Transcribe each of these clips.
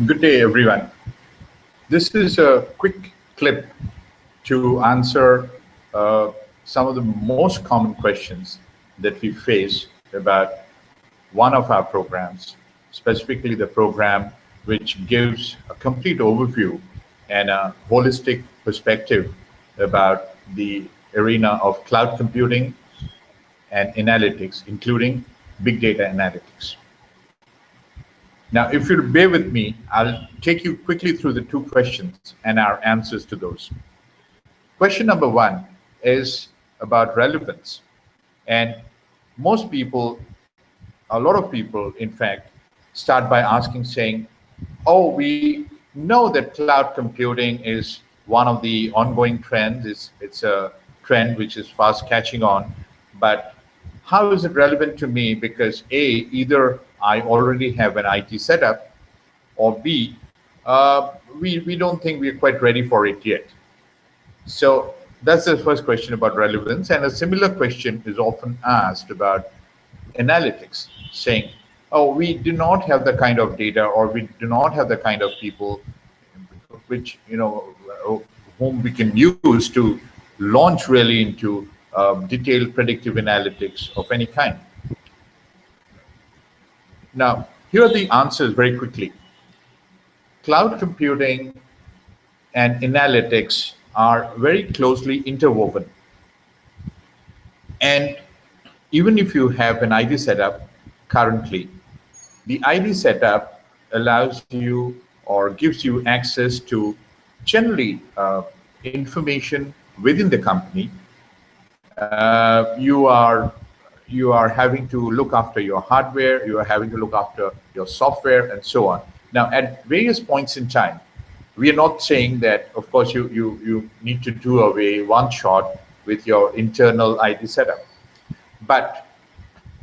Good day, everyone. This is a quick clip to answer some of the most common questions that we face about one of our programs, specifically the program which gives a complete overview and a holistic perspective about the arena of cloud computing and analytics, including big data analytics. Now, if you'll bear with me, I'll take you quickly through the two questions and our answers to those. Question number one is about relevance. And most people, a lot of people, in fact, start by asking, saying, oh, we know that cloud computing is one of the ongoing trends. It's a trend which is fast catching on. But how is it relevant to me? Because A, either I already have an IT setup, or B, we don't think we're quite ready for it yet. So that's the first question about relevance. And a similar question is often asked about analytics, saying, oh, we do not have the kind of data, or we do not have the kind of people which, whom we can use to launch really into detailed predictive analytics of any kind. Now, here are the answers very quickly. Cloud computing and analytics are very closely interwoven. And even if you have an ID setup currently, the ID setup allows you or gives you access to generally information within the company. You are having to look after your hardware, you are having to look after your software, and so on. Now, at various points in time, we are not saying that, of course, you need to do away one shot with your internal ID setup. But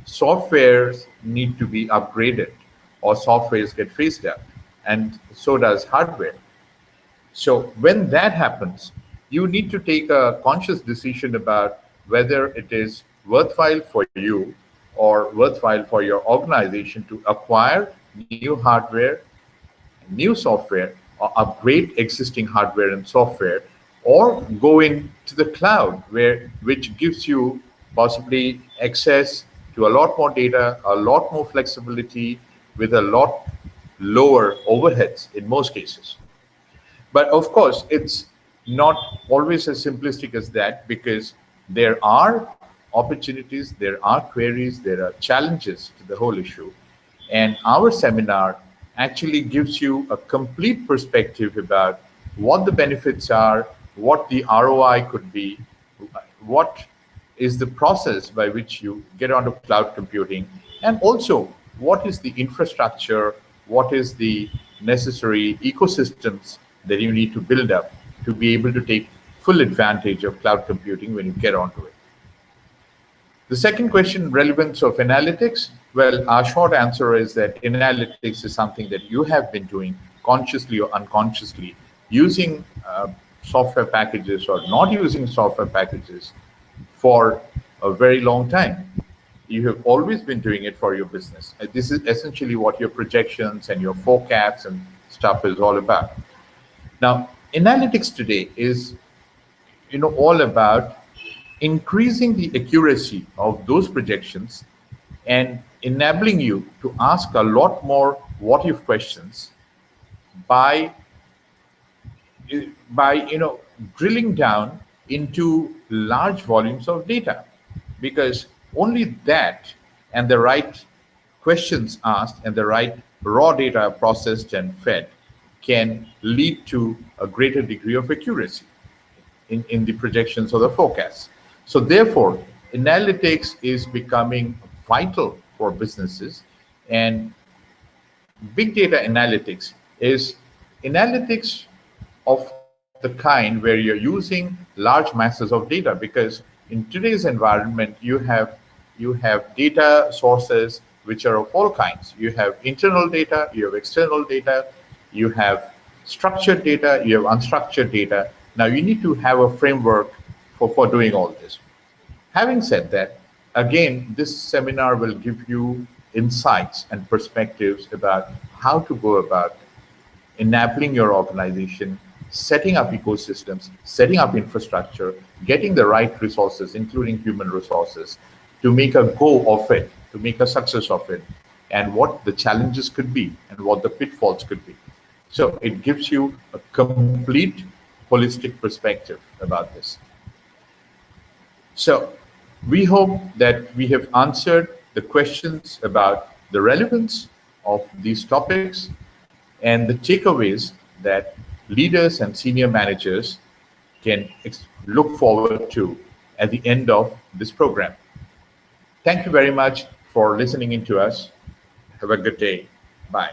softwares need to be upgraded, or softwares get phased out, and so does hardware. So when that happens, you need to take a conscious decision about whether it is worthwhile for you or worthwhile for your organization to acquire new hardware, new software, or upgrade existing hardware and software, or go into the cloud, which gives you possibly access to a lot more data, a lot more flexibility, with a lot lower overheads in most cases. But of course, it's not always as simplistic as that, because there are opportunities, there are queries, there are challenges to the whole issue. And our seminar actually gives you a complete perspective about what the benefits are, what the ROI could be, what is the process by which you get onto cloud computing, and also what is the infrastructure, what is the necessary ecosystems that you need to build up to be able to take full advantage of cloud computing when you get onto it. The second question, relevance of analytics. Well, our short answer is that analytics is something that you have been doing consciously or unconsciously, using software packages or not using software packages for a very long time. You have always been doing it for your business. This is essentially what your projections and your forecasts and stuff is all about. Now, analytics today is, all about increasing the accuracy of those projections and enabling you to ask a lot more what-if questions by drilling down into large volumes of data, because only that and the right questions asked and the right raw data processed and fed can lead to a greater degree of accuracy in the projections or the forecasts. So therefore, analytics is becoming vital for businesses, and big data analytics is analytics of the kind where you're using large masses of data, because in today's environment, you have data sources which are of all kinds. You have internal data, you have external data, you have structured data, you have unstructured data. Now you need to have a framework for doing all this. Having said that, again, this seminar will give you insights and perspectives about how to go about enabling your organization, setting up ecosystems, setting up infrastructure, getting the right resources, including human resources, to make a go of it, to make a success of it, and what the challenges could be and what the pitfalls could be. So it gives you a complete holistic perspective about this. So we hope that we have answered the questions about the relevance of these topics and the takeaways that leaders and senior managers can look forward to at the end of this program. Thank you very much for listening in to us. Have a good day. Bye.